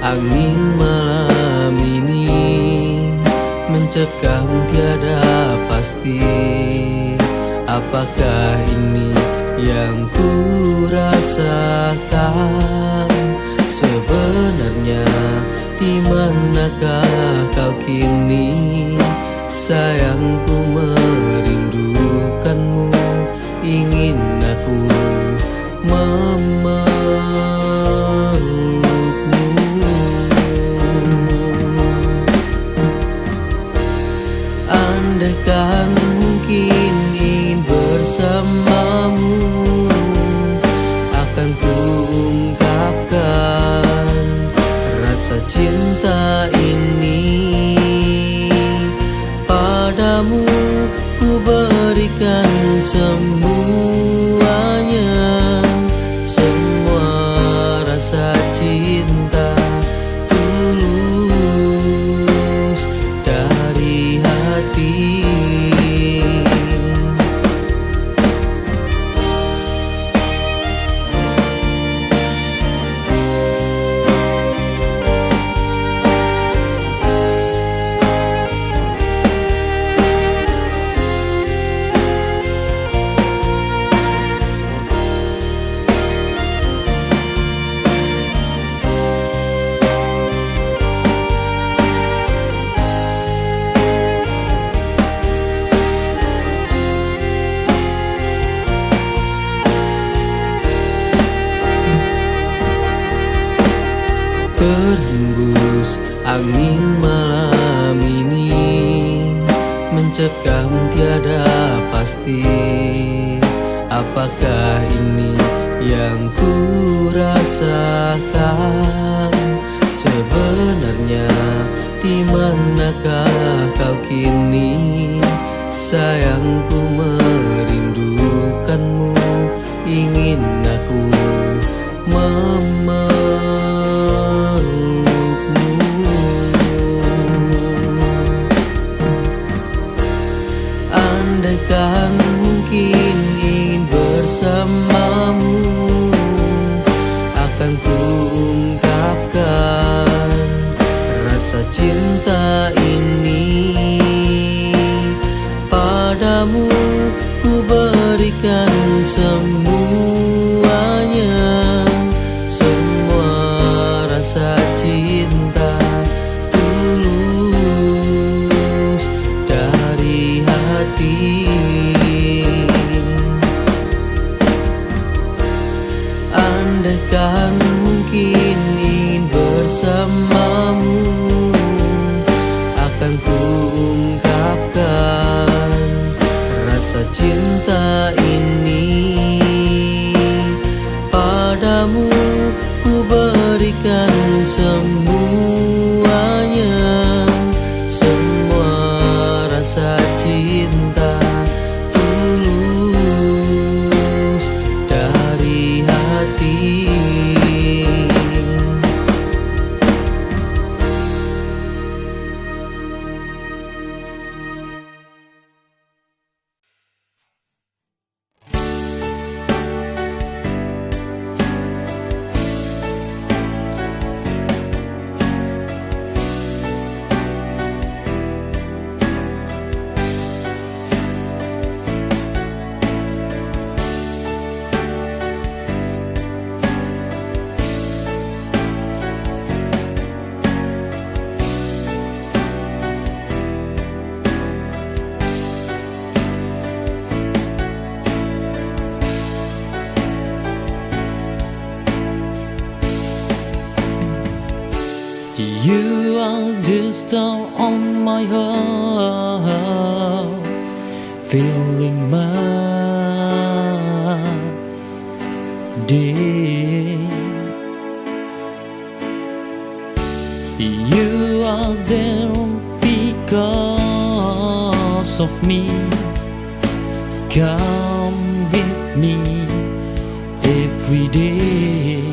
Angin malam ini mencekam tiada pasti. Apakah ini yang ku rasakan? Sebenarnya di manakah kau kini? Sayangku merindukanmu, ingin aku memelukmu. Andaikan mungkin ingin bersamamu, akan ku ungkapkan rasa cinta ini. Padamu ku berikan semuanya, semua rasa cinta tulus dari hati. Berhembus angin malam ini mencekam tiada pasti. Apakah ini yang ku rasakan? Sebenarnya di manakah kau kini? Sayangku merindukanmu, ingin aku memelukmu. Andaikan mungkin ingin bersamamu, akan ku ungkapkan rasa cinta ini. Padamu ku berikan semuanya, semua rasa cinta tulus dari hati. Andaikan mungkin ingin bersamamu, akan ku ungkapkan rasa cinta ini. Padamu ku berikan semuanya, semua rasa cinta tulus dari hati. You are the star on my heart, filling my day. You are there because of me. Come with me every day.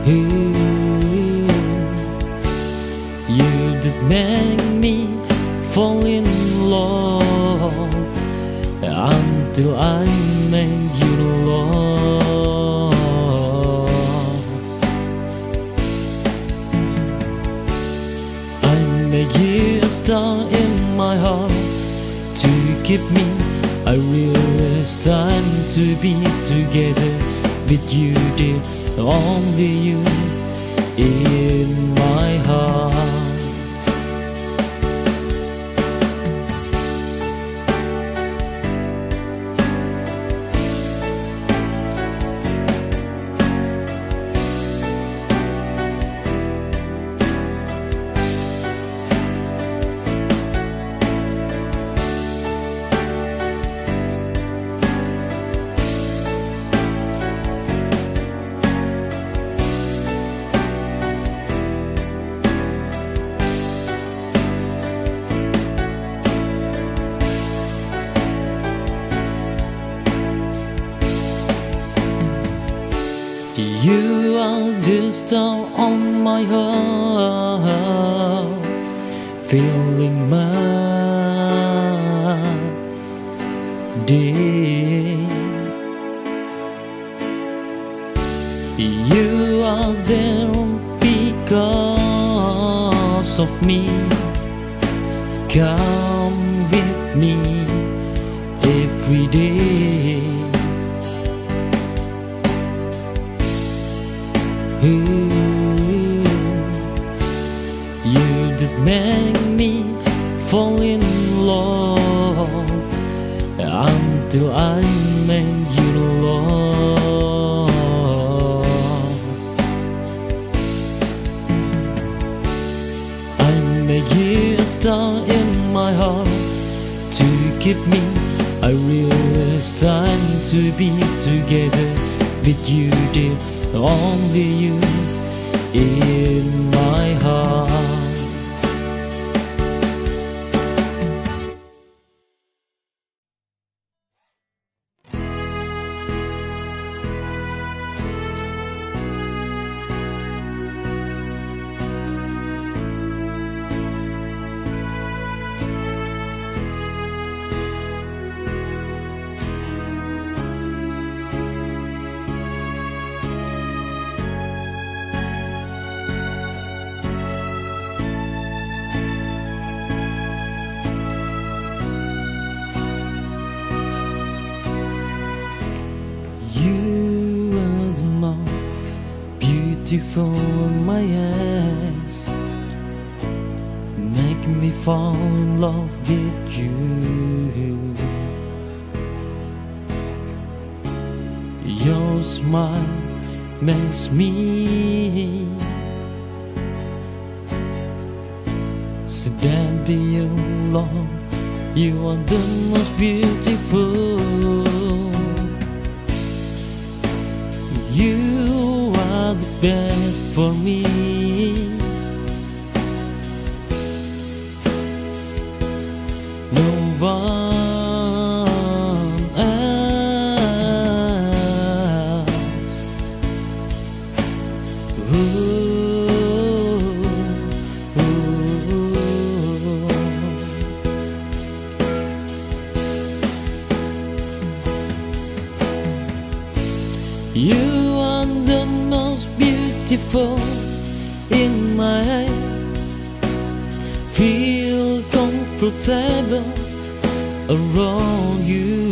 You that make me fall in love until I make you love. make you a star in my heart to keep me. I realize time to be together with you, dear, only you in my heart. You are the star on my heart, filling my day. You are there because of me. Come with me every day. You that make me fall in love until I make you love. I make you a star in my heart to keep me. I realize time to be together with you, dear, only you in my heart. You are the most beautiful in my eyes, make me fall in love with you. Your smile makes me stand beyond love. You are the most beautiful. You are the best for me. No one else. You are the most beautiful in my eyes. Feel comfortable around you.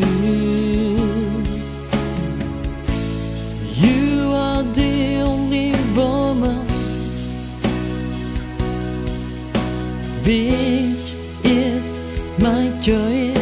You are the only woman which is my joy.